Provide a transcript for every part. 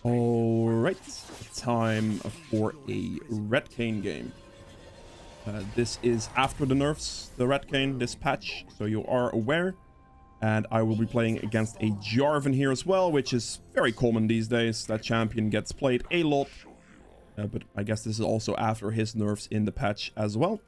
Alright, time for a red Kayn game. This is after the nerfs, the red Kayn, this patch, so you are aware. And I will be playing against a Jarvan here as well, which is very common these days. That champion gets played a lot. But I guess this is also after his nerfs in the patch as well.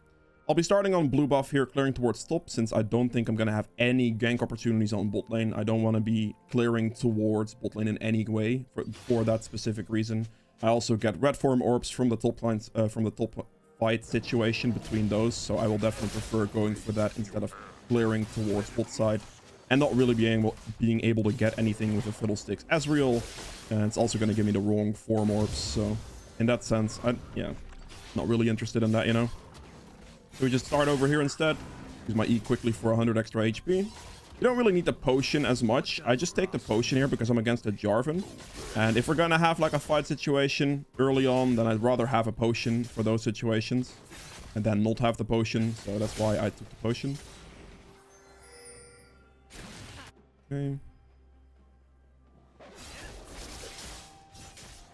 I'll be starting on blue buff here, clearing towards top, since I don't think I'm going to have any gank opportunities on bot lane. I don't want to be clearing towards bot lane in any way for that specific reason. I also get red form orbs from the top lines, from the top fight situation between those, so I will definitely prefer going for that instead of clearing towards bot side and not really being able to get anything with the fiddlesticks Ezreal. And it's also going to give me the wrong form orbs, so in that sense, yeah, not really interested in that, you know. So we just start over here instead. Use my E quickly for 100 extra HP. You don't really need the potion as much. I just take the potion here because I'm against a Jarvan. And if we're gonna have like a fight situation early on, then I'd rather have a potion for those situations and then not have the potion. So that's why I took the potion. Okay.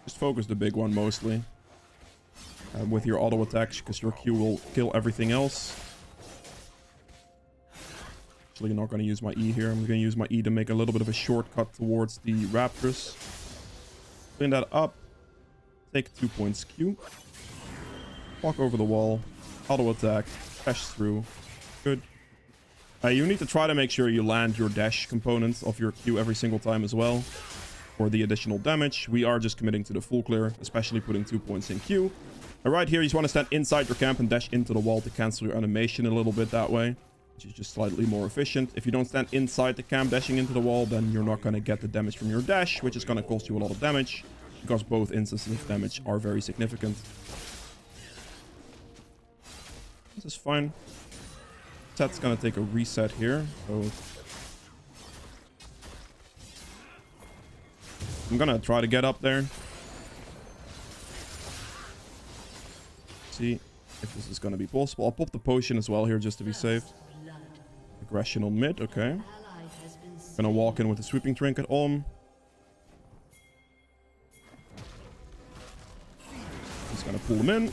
Just focus the big one mostly. With your auto attacks, because your Q will kill everything else. Actually, not going to use my E here. I'm going to use my E to make a little bit of a shortcut towards the Raptors. Clean that up. Take 2 points Q. Walk over the wall. Auto attack. Dash through. Good. You need to try to make sure you land your dash components of your Q every single time as well. For the additional damage. We are just committing to the full clear, especially putting 2 points in Q. And right here, you just want to stand inside your camp and dash into the wall to cancel your animation a little bit that way, which is just slightly more efficient. If you don't stand inside the camp dashing into the wall, then you're not going to get the damage from your dash, which is going to cost you a lot of damage, because both instances of damage are very significant. This is fine. Set's going to take a reset here, so I'm going to try to get up there. See if this is going to be possible. I'll pop the potion as well here just to be safe. Aggression on mid, okay. Gonna walk in with the sweeping trinket on. Just gonna pull them in.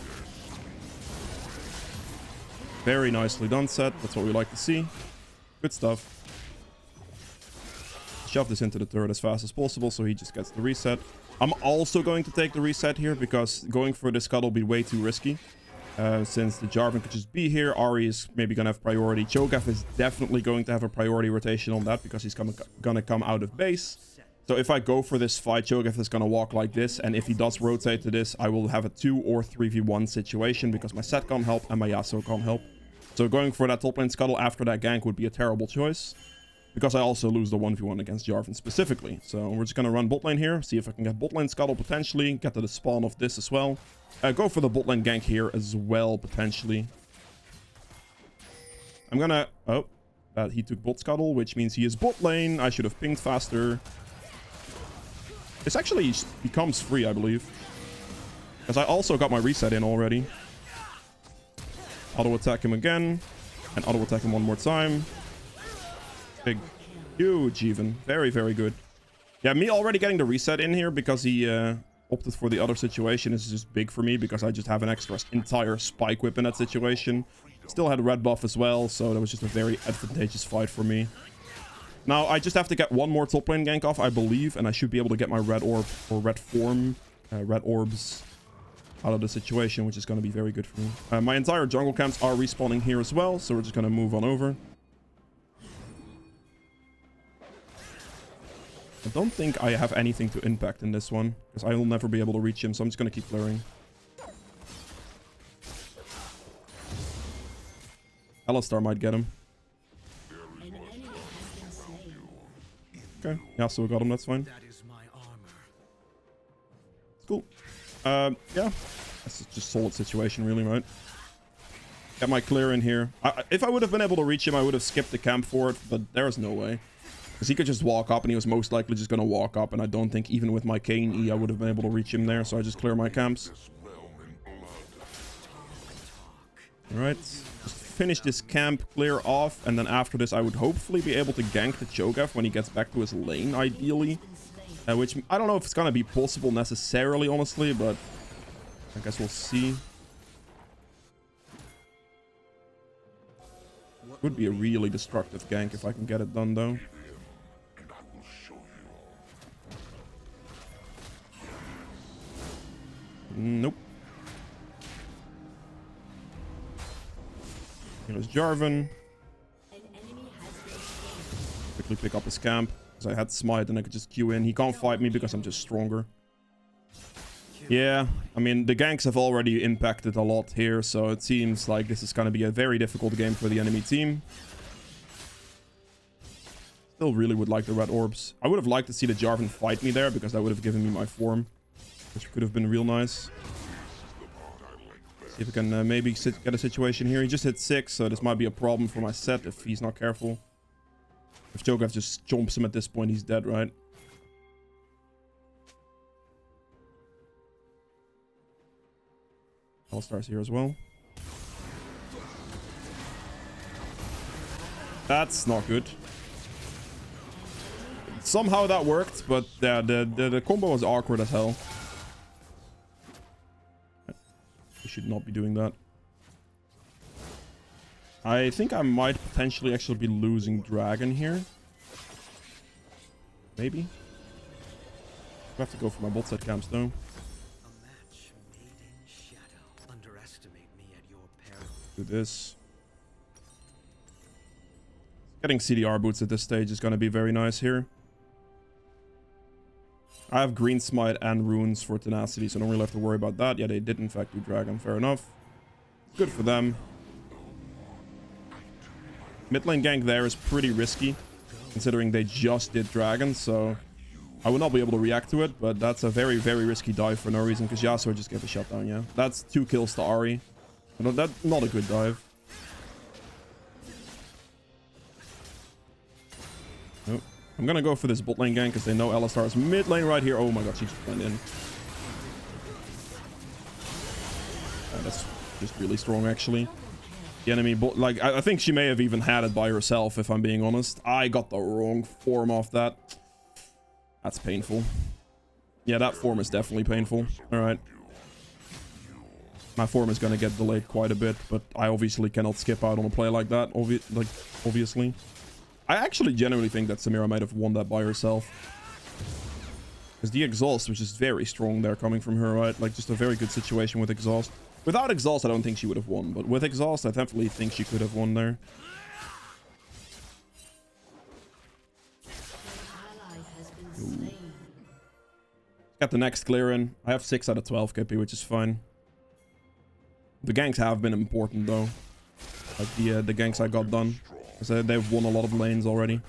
Very nicely done, set. That's what we like to see. Good stuff. Shove this into the turret as fast as possible so he just gets the reset. I'm also going to take the reset here because going for this scuttle will be way too risky. Since the Jarvan could just be here, Ahri is maybe going to have priority. Cho'Gath is definitely going to have a priority rotation on that because he's going to come out of base. So if I go for this fight, Cho'Gath is going to walk like this. And if he does rotate to this, I will have a 2 or 3v1 situation because my set can't help and my Yasuo can't help. So going for that top lane scuttle after that gank would be a terrible choice. Because I also lose the 1v1 against Jarvan specifically. So we're just going to run bot lane here. See if I can get bot lane scuttle potentially. Get to the spawn of this as well. Go for the bot lane gank here as well potentially. I'm going to... Oh, he took bot scuttle, which means he is bot lane. I should have pinged faster. This actually becomes free, I believe. Because I also got my reset in already. Auto attack him again. And auto attack him one more time. Big, huge even. Very, very good. Yeah, me already getting the reset in here because he opted for the other situation is just big for me because I just have an extra entire spike whip in that situation. Still had red buff as well, so that was just a very advantageous fight for me. Now, I just have to get one more top lane gank off, I believe, and I should be able to get my red orb or red form, red orbs out of the situation, which is going to be very good for me. My entire jungle camps are respawning here as well, so we're just going to move on over. I don't think I have anything to impact in this one, because I will never be able to reach him, so I'm just going to keep clearing. Alistar might get him. Okay, yeah, so we got him, that's fine. Cool. Yeah, that's just solid situation really, right? Get my clear in here. If I would have been able to reach him, I would have skipped the camp for it, but there's no way. Because he could just walk up, and he was most likely just going to walk up, and I don't think even with my Kayn E, I would have been able to reach him there, so I just clear my camps. Alright, just finish this camp, clear off, and then after this, I would hopefully be able to gank the Cho'Gath when he gets back to his lane, ideally. Which I don't know if it's gonna be possible necessarily, honestly, but I guess we'll see. Would be a really destructive gank if I can get it done, though. Nope. Here's Jarvan. Quickly pick up his camp, because I had smite and I could just queue in. He can't fight me because I'm just stronger. Yeah, I mean, the ganks have already impacted a lot here, so it seems like this is going to be a very difficult game for the enemy team. Still really would like the red orbs. I would have liked to see the Jarvan fight me there, because that would have given me my form, which could have been real nice. See if we can maybe get a situation here. He just hit 6, so this might be a problem for my set if he's not careful. If Cho'Gath just jumps him at this point, he's dead, right? All-Stars here as well. That's not good. Somehow that worked, but the combo was awkward as hell. We should not be doing that. I think I might potentially actually be losing Dragon here. Maybe. I have to go for my bot side camps though. Do this. Getting CDR boots at this stage is going to be very nice here. I have green smite and runes for tenacity, so I don't really have to worry about that. Yeah, they did in fact do dragon. Fair enough. Good for them. Mid lane gank there is pretty risky, considering they just did dragon, so I will not be able to react to it, but that's a very, very risky dive for no reason, because Yasuo just gave a shutdown, yeah. That's 2 kills to Ahri. That's not a good dive. Nope. I'm gonna go for this bot lane gank because they know Alistar is mid lane right here. Oh my god, she just went in. That's just really strong, actually. The enemy bot, like, I think she may have even had it by herself, if I'm being honest. I got the wrong form off that. That's painful. Yeah, that form is definitely painful. All right. My form is going to get delayed quite a bit, but I obviously cannot skip out on a play like that, obviously. I actually genuinely think that Samira might have won that by herself. Because the exhaust, which is very strong there coming from her, right? Like, just a very good situation with exhaust. Without exhaust, I don't think she would have won. But with exhaust, I definitely think she could have won there. Ooh. Got the next clear in. I have 6 out of 12 KP, which is fine. The ganks have been important, though. Like, the ganks I got done. Because they've won a lot of lanes already.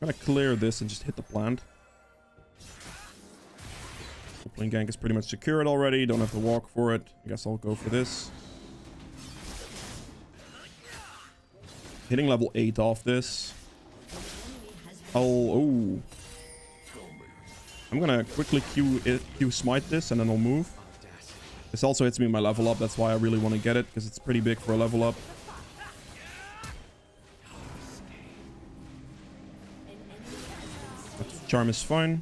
I'm gonna clear this and just hit the plant. Lane gank is pretty much secured already. Don't have to walk for it. I guess I'll go for this. Hitting level 8 off this. Oh. I'm gonna quickly Q smite this and then I'll move. This also hits me in my level up. That's why I really want to get it, because it's pretty big for a level up. But charm is fine.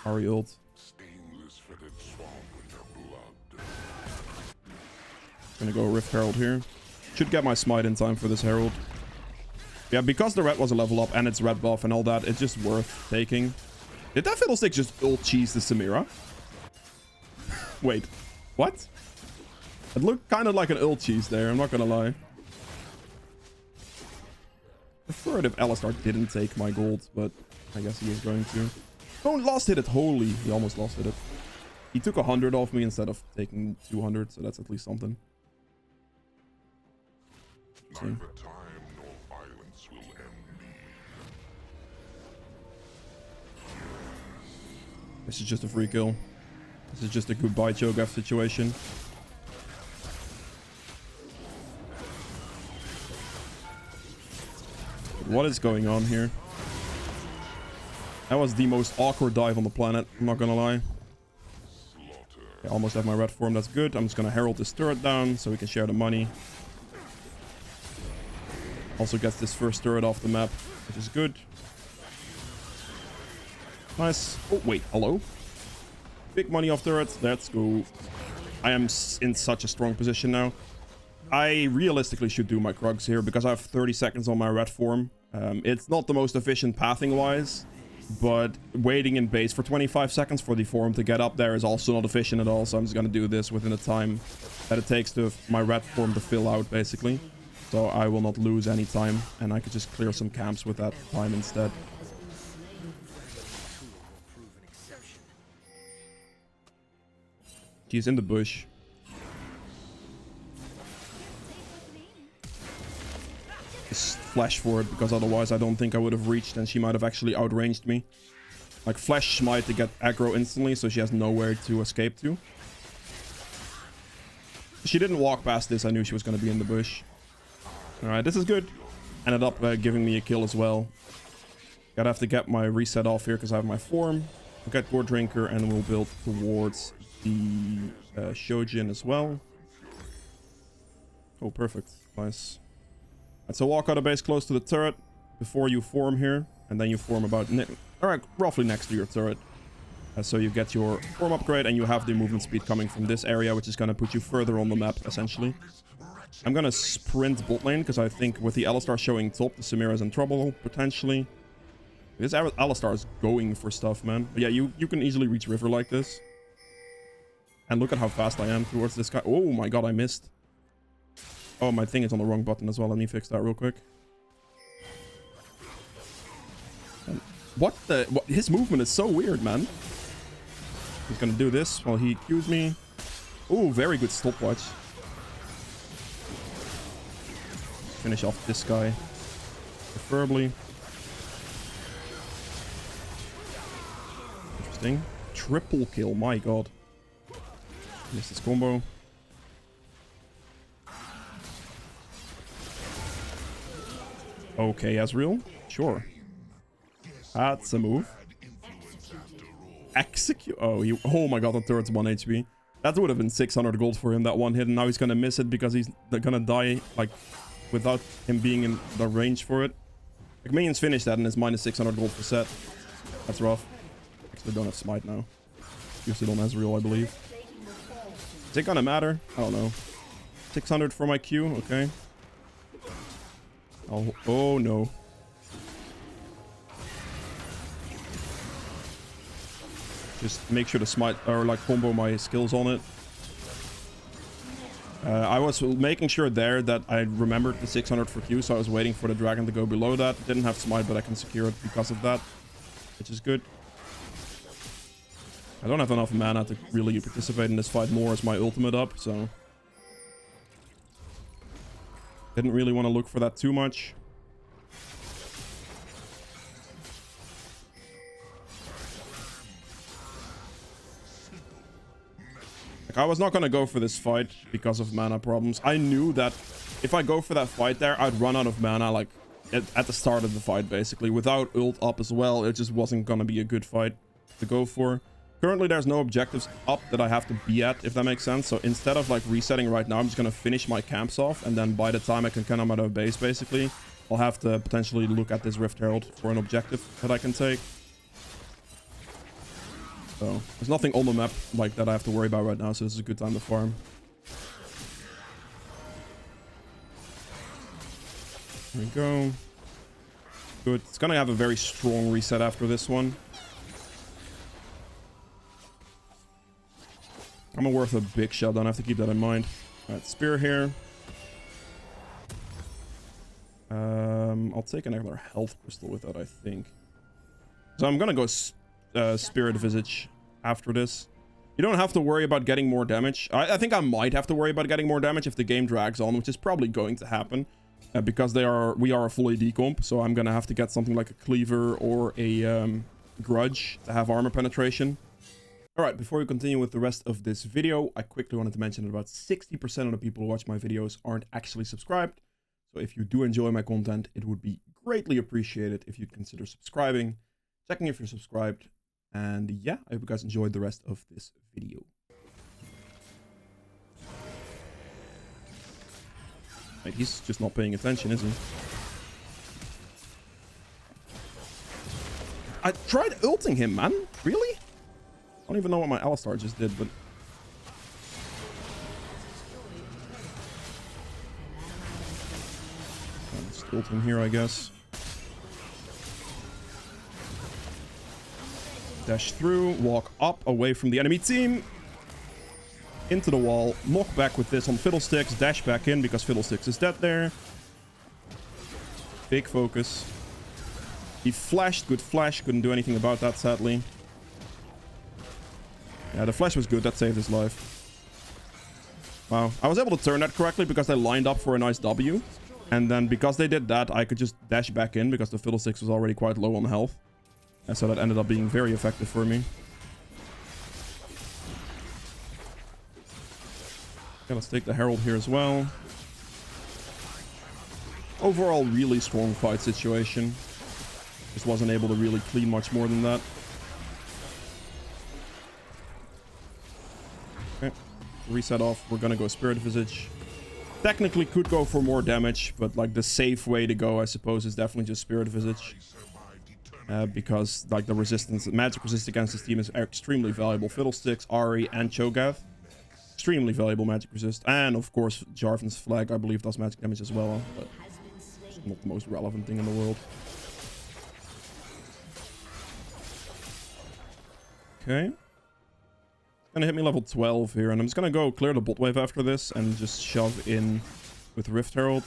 Ahri ult. Gonna go Rift Herald here. Should get my smite in time for this Herald. Yeah, because the red was a level up and it's red buff and all that, it's just worth taking. Did that Fiddlestick just ult cheese the Samira? Wait, what? It looked kind of like an ult cheese there, I'm not gonna lie. I prefer it if Alistar didn't take my gold, but I guess he is going to. Oh, lost hit it. Holy, he almost lost hit it. He took 100 off me instead of taking 200, so that's at least something. See. This is just a free kill. This is just a goodbye Cho'Gath situation. What is going on here? That was the most awkward dive on the planet, I'm not gonna lie. I almost have my red form, that's good. I'm just gonna herald this turret down so we can share the money. Also gets this first turret off the map, which is good. Nice. Oh, wait. Hello? Big money off turret. Let's go. I am in such a strong position now. I realistically should do my Krugs here because I have 30 seconds on my red form. It's not the most efficient pathing-wise, but waiting in base for 25 seconds for the form to get up there is also not efficient at all. So I'm just going to do this within the time that it takes to my red form to fill out, basically. So I will not lose any time, and I could just clear some camps with that time instead. He's in the bush. Just flash for it, because otherwise I don't think I would have reached, and she might have actually outranged me. Like, flash smite to get aggro instantly, so she has nowhere to escape to. She didn't walk past this. I knew she was going to be in the bush. Alright, this is good. Ended up giving me a kill as well. Gotta have to get my reset off here because I have my form. We'll get Gore Drinker and we'll build towards the Shojin as well. Oh, perfect. Nice. And so walk out of base close to the turret before you form here. And then you form about... Alright, roughly next to your turret. So you get your form upgrade and you have the movement speed coming from this area, which is going to put you further on the map, essentially. I'm going to sprint bot lane because I think with the Alistar showing top, the Samira is in trouble, potentially. This Alistar is going for stuff, man. But yeah, you can easily reach river like this. And look at how fast I am towards this guy. Oh my god, I missed. Oh, my thing is on the wrong button as well. Let me fix that real quick. And what the... his movement is so weird, man. He's gonna do this while he Qs me. Oh, very good stopwatch. Finish off this guy. Preferably. Interesting. Triple kill, my god. Missed this combo. Okay, Ezreal. Sure. That's a move. Execute. Oh, oh my god, the turret's 1 HP. That would have been 600 gold for him, that one hit, and now he's gonna miss it because he's gonna die, like, without him being in the range for it. Like, minions finish that and it's minus 600 gold per set. That's rough. Actually, don't have smite now. Used it on Ezreal, I believe. Is it gonna matter? I don't know. 600 for my Q, okay. Oh no. Just make sure to smite or like combo my skills on it. I was making sure there that I remembered the 600 for Q, so I was waiting for the dragon to go below that. Didn't have smite, but I can secure it because of that, which is good. I don't have enough mana to really participate in this fight more as my ultimate up, so... Didn't really want to look for that too much. Like, I was not going to go for this fight because of mana problems. I knew that if I go for that fight there, I'd run out of mana, like, at the start of the fight, basically. Without ult up as well, it just wasn't going to be a good fight to go for. Currently, there's no objectives up that I have to be at, if that makes sense. So instead of, like, resetting right now, I'm just going to finish my camps off. And then by the time I can come out of base, basically, I'll have to potentially look at this Rift Herald for an objective that I can take. So there's nothing on the map like that I have to worry about right now, so this is a good time to farm. There we go. Good. It's gonna have a very strong reset after this one. I'm worth a big shutdown. I have to keep that in mind. Alright, spear here. I'll take another health crystal with that, I think. So I'm gonna go Spirit Visage after this. You don't have to worry about getting more damage. I think I might have to worry about getting more damage if the game drags on, which is probably going to happen. Because we are a full AD comp, so I'm gonna have to get something like a Cleaver or a Grudge to have armor penetration. Alright, before we continue with the rest of this video, I quickly wanted to mention that about 60% of the people who watch my videos aren't actually subscribed. So if you do enjoy my content, it would be greatly appreciated if you'd consider subscribing, checking if you're subscribed, and yeah, I hope you guys enjoyed the rest of this video. Wait, he's just not paying attention, is he? I tried ulting him, man. Really? I don't even know what my Alistar just did, but... Let's ult him here, I guess. Dash through, walk up away from the enemy team. Into the wall, knock back with this on Fiddlesticks, dash back in because Fiddlesticks is dead there. Big focus. He flashed, good flash, couldn't do anything about that sadly. Yeah, the flash was good, that saved his life. Wow, I was able to turn that correctly because they lined up for a nice W. And then because they did that, I could just dash back in because the Fiddlesticks was already quite low on health. And so that ended up being very effective for me. Okay, let's take the Herald here as well. Overall, really strong fight situation. Just wasn't able to really clean much more than that. Okay, reset off. We're gonna go Spirit Visage. Technically could go for more damage, but like the safe way to go, I suppose, is definitely just Spirit Visage. Because like the resistance, magic resist against this team is extremely valuable. Fiddlesticks, Ahri, and Cho'Gath. Extremely valuable magic resist. And of course, Jarvan's flag, I believe, does magic damage as well, but it's not the most relevant thing in the world. Okay. Gonna hit me level 12 here, and I'm just gonna go clear the bot wave after this and just shove in with Rift Herald.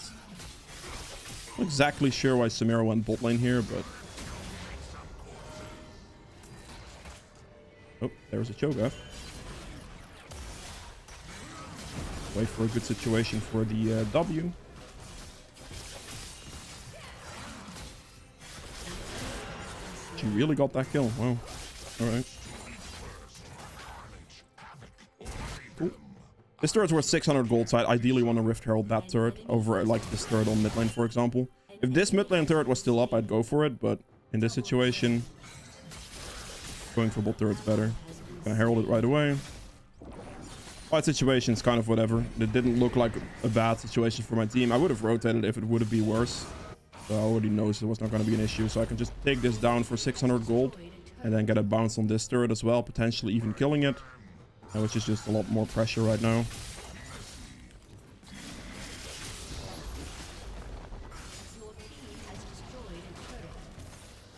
Not exactly sure why Samira went bot lane here, but... Oh, there's a Cho'Gath. Wait for a good situation for the W. She really got that kill. Wow. Alright. Cool. This turret's worth 600 gold, so I ideally want to Rift Herald that turret over like this turret on mid lane, for example. If this mid lane turret was still up, I'd go for it, but in this situation, going for bot turret's better. Gonna Herald it right away. Fight situation's kind of whatever. It didn't look like a bad situation for my team. I would have rotated if it would have been worse. So I already know it was not going to be an issue. So I can just take this down for 600 gold. And then get a bounce on this turret as well. Potentially even killing it. Which is just a lot more pressure right now.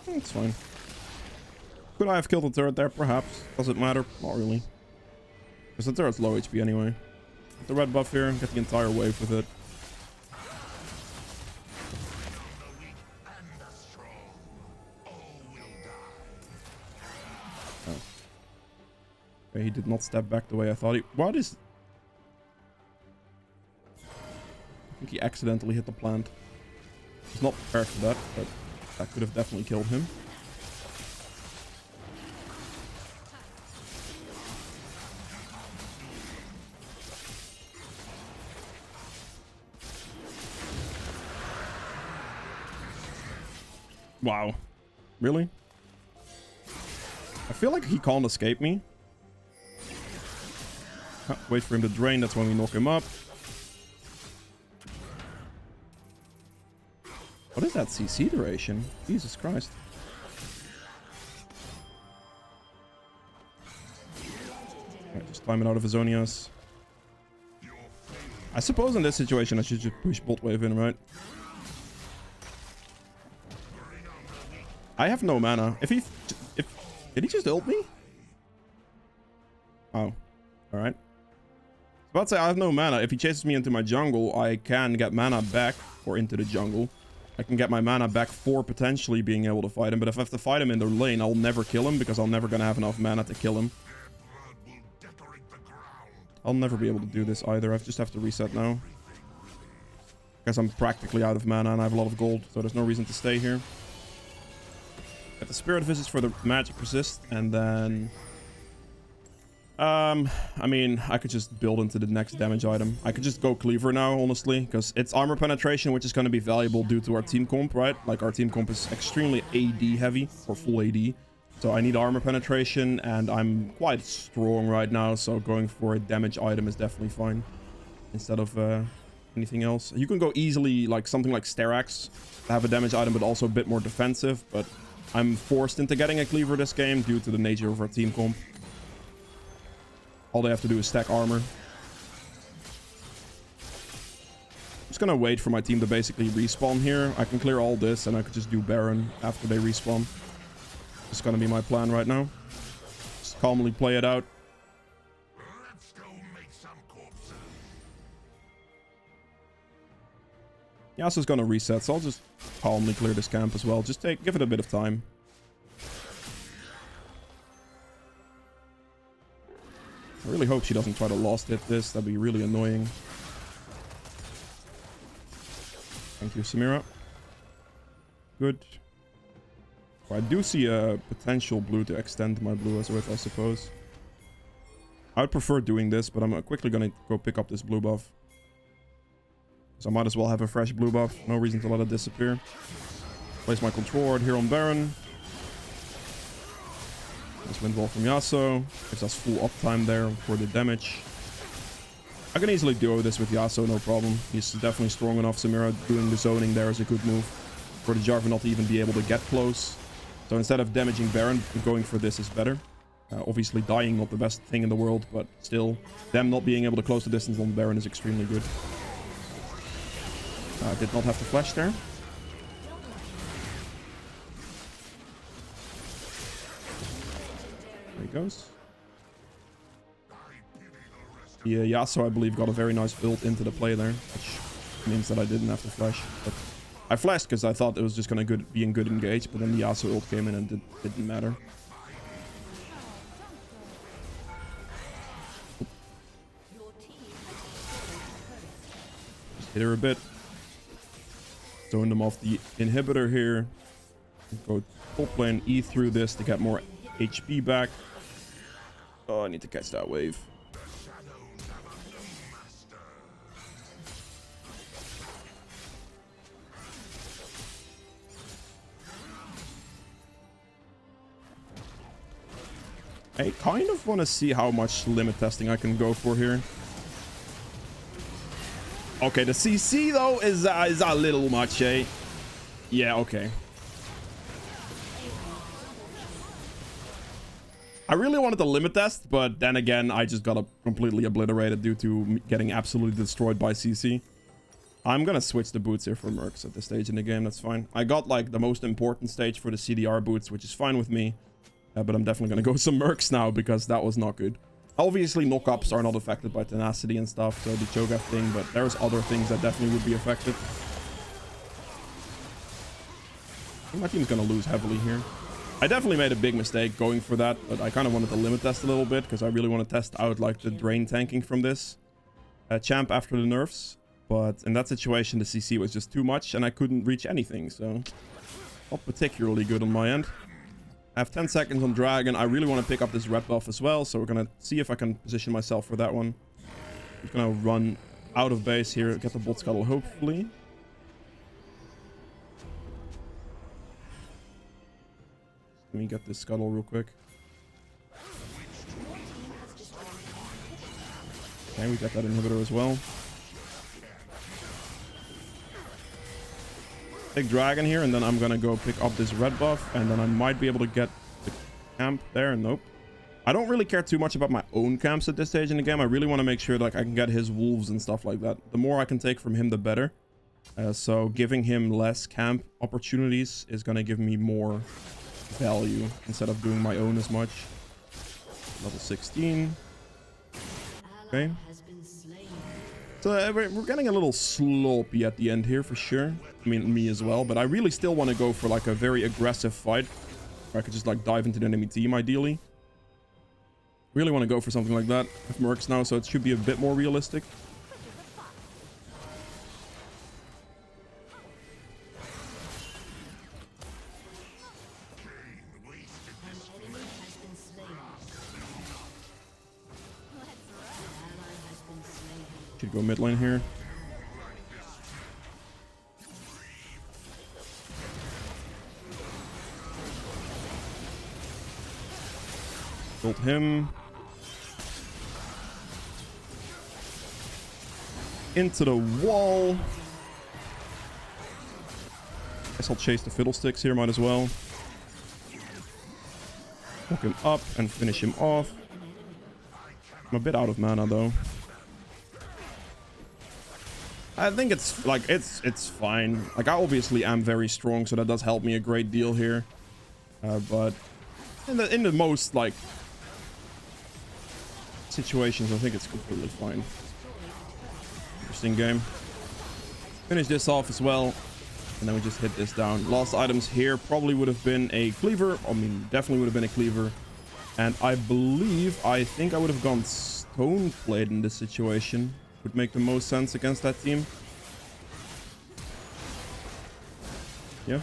It's fine. Could I have killed the turret there? Perhaps. Does it matter? Not really. Because the turret's low HP anyway. Get the red buff here. Get the entire wave with it. Oh. Okay, he did not step back the way I thought he... What is... I think he accidentally hit the plant. He's not prepared for that, but that could have definitely killed him. Wow. Really? I feel like he can't escape me. Wait for him to drain, that's when we knock him up. What is that CC duration? Jesus Christ. Alright, just time it out of Azonius. I suppose in this situation I should just push bot wave in, right? I have no mana. Did he just ult me? Oh. Alright. I was about to say, I have no mana. If he chases me into my jungle, I can get mana back, or into the jungle. I can get my mana back for potentially being able to fight him. But if I have to fight him in the lane, I'll never kill him, because I'm never going to have enough mana to kill him. I'll never be able to do this either. I just have to reset now. Because I'm practically out of mana and I have a lot of gold, so there's no reason to stay here. Get the Spirit Visage for the magic resist, and then... I mean, I could just build into the next damage item. I could just go Cleaver now, honestly, because it's armor penetration, which is going to be valuable due to our team comp, right? Like, our team comp is extremely AD heavy, or full AD. So I need armor penetration, and I'm quite strong right now, so going for a damage item is definitely fine. Instead of anything else. You can go easily, like, something like Sterax, to have a damage item, but also a bit more defensive, but I'm forced into getting a cleaver this game due to the nature of our team comp. All they have to do is stack armor. I'm just gonna wait for my team to basically respawn here. I can clear all this and I could just do Baron after they respawn. It's gonna be my plan right now. Just calmly play it out. Let's go make some corpses. Yasuo's gonna reset, so I'll just calmly clear this camp as well. Just give it a bit of time. I really hope she doesn't try to lost hit this. That'd be really annoying. Thank you, Samira. Good. So I do see a potential blue to extend my blue as with, I suppose. I would prefer doing this, but I'm quickly gonna go pick up this blue buff. So I might as well have a fresh blue buff. No reason to let it disappear. Place my control ward here on Baron. This windwall from Yasuo. Gives us full uptime there for the damage. I can easily duo this with Yasuo, no problem. He's definitely strong enough. Samira doing the zoning there is a good move. For the Jarvan not to even be able to get close. So instead of damaging Baron, going for this is better. Obviously dying not the best thing in the world, but still, them not being able to close the distance on Baron is extremely good. Did not have to flash there. There he goes. Yeah, Yasuo, I believe, got a very nice build into the play there, which means that I didn't have to flash. But I flashed because I thought it was just going to be in good engage, but then the Yasuo ult came in and it didn't matter. Just hit her a bit. Throwing them off the inhibitor here. Go top lane, E through this to get more HP back. Oh, I need to catch that wave. I kind of want to see how much limit testing I can go for here. Okay, the CC though is a little much, eh? Yeah, okay. I really wanted to limit test, but then again, I just got completely obliterated due to getting absolutely destroyed by CC. I'm gonna switch the boots here for Mercs at this stage in the game. That's fine. I got like the most important stage for the CDR boots, which is fine with me. But I'm definitely gonna go some Mercs now because that was not good. Obviously, knockups are not affected by tenacity and stuff, so the Cho'Gath thing, but there's other things that definitely would be affected. I think my team's gonna lose heavily here. I definitely made a big mistake going for that, but I kind of wanted to limit test a little bit because I really want to test out like the drain tanking from this champ after the nerfs. But in that situation, the CC was just too much and I couldn't reach anything, so not particularly good on my end. I have 10 seconds on Dragon. I really want to pick up this red buff as well, so we're going to see if I can position myself for that one. I'm going to run out of base here, get the bot scuttle, hopefully. Let me get this scuttle real quick. Okay, we got that inhibitor as well. Take Dragon here, and then I'm gonna go pick up this red buff, and then I might be able to get the camp there. Nope. I don't really care too much about my own camps at this stage in the game. I really want to make sure like I can get his wolves and stuff like that. The more I can take from him, the better. So giving him less camp opportunities is gonna give me more value instead of doing my own as much. Level 16. Okay. So we're getting a little sloppy at the end here for sure. I mean, me as well. But I really still want to go for like a very aggressive fight. Where I could just like dive into the enemy team ideally. Really want to go for something like that. I have Mercs now, so it should be a bit more realistic. Should go mid lane here. Build him. Into the wall. Guess I'll chase the fiddlesticks here, might as well. hook him up and finish him off. I'm a bit out of mana though. I think it's like it's fine. Like I obviously am very strong, so that does help me a great deal here. But in the most like situations, I think it's completely fine. Interesting game. Finish this off as well, and then we just hit this down. Lost items here probably would have been a cleaver. I mean, definitely would have been a cleaver. And I think I would have gone stone blade in this situation. Would make the most sense against that team. Yeah.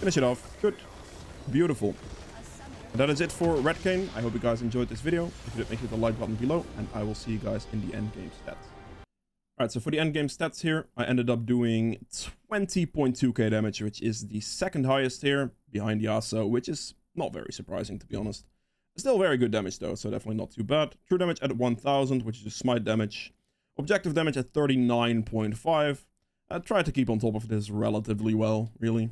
Finish it off. Good. Beautiful. That is it for Red Kayn. I hope you guys enjoyed this video. If you did, make sure to hit the like button below, and I will see you guys in the end game stats. Alright, so for the end game stats here, I ended up doing 20.2k damage, which is the second highest here, behind Yasuo, which is not very surprising, to be honest. Still very good damage though, so definitely not too bad. True damage at 1000, which is just smite damage. Objective damage at 39.5. I tried to keep on top of this relatively well, really.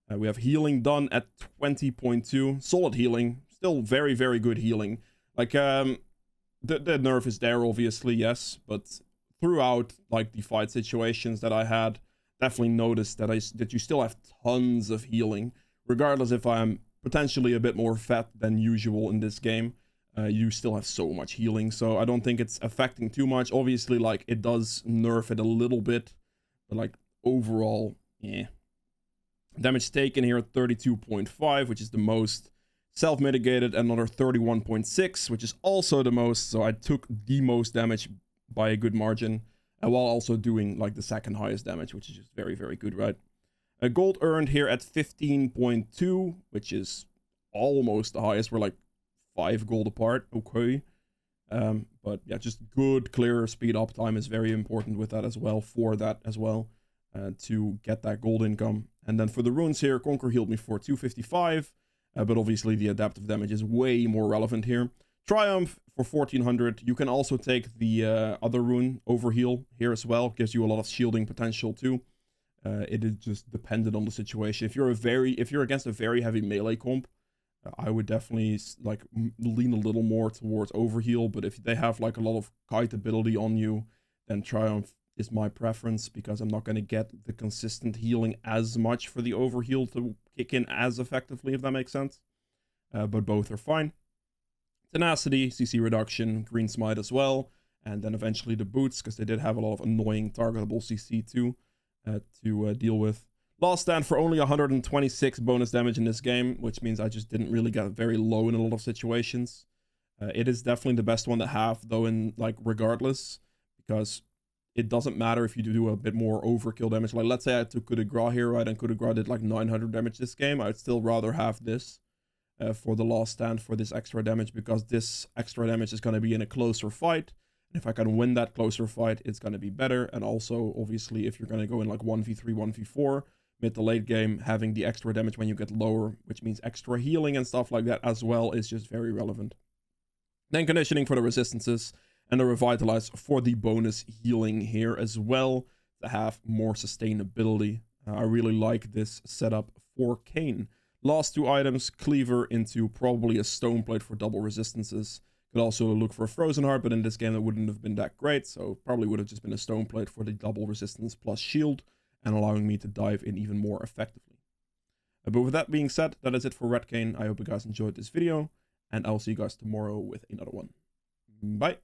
We have healing done at 20.2. Solid healing. Still very, very good healing. Like, the nerf is there, obviously, yes. But throughout, like, the fight situations that I had, definitely noticed that you still have tons of healing. Regardless if I'm potentially a bit more fat than usual in this game. You still have so much healing, so I don't think it's affecting too much. Obviously, like, it does nerf it a little bit, but, like, overall, yeah. Damage taken here at 32.5, which is the most. Self-mitigated, another 31.6, which is also the most, so I took the most damage by a good margin, while also doing, like, the second highest damage, which is just very, very good, right? Gold earned here at 15.2, which is almost the highest. We're, like, 5 gold apart. Okay. But yeah, just good, clear speed uptime is very important with that as well, to get that gold income. And then for the runes here, Conquer healed me for 255, but obviously the adaptive damage is way more relevant here. Triumph for 1400. You can also take the other rune, Overheal, here as well. Gives you a lot of shielding potential too. It is just dependent on the situation. If you're against a very heavy melee comp, I would definitely like lean a little more towards Overheal. But if they have like a lot of kite ability on you, then Triumph is my preference, because I'm not going to get the consistent healing as much for the Overheal to kick in as effectively, if that makes sense. But both are fine. Tenacity, CC reduction, Green Smite as well, and then eventually the boots, because they did have a lot of annoying targetable CC too to deal with. Last Stand for only 126 bonus damage in this game, which means I just didn't really get very low in a lot of situations. It is definitely the best one to have, though, in like regardless, because it doesn't matter if you do a bit more overkill damage. Like, let's say I took Coup de Grace here, right, and Coup de Grace did like 900 damage this game. I'd still rather have this for the Last Stand for this extra damage, because this extra damage is going to be in a closer fight. And if I can win that closer fight, it's going to be better. And also, obviously, if you're going to go in like 1v3, 1v4, mid to late game, having the extra damage when you get lower, which means extra healing and stuff like that as well, is just very relevant. Then conditioning for the resistances, and the Revitalize for the bonus healing here as well, to have more sustainability. I really like this setup for Kayn. Last 2 items, Cleaver into probably a Stone Plate for double resistances. Could also look for a Frozen Heart, but in this game that wouldn't have been that great, so probably would have just been a Stone Plate for the double resistance plus shield, and allowing me to dive in even more effectively. But with that being said, that is it for Red Kayn. I hope you guys enjoyed this video, and I'll see you guys tomorrow with another one. Bye!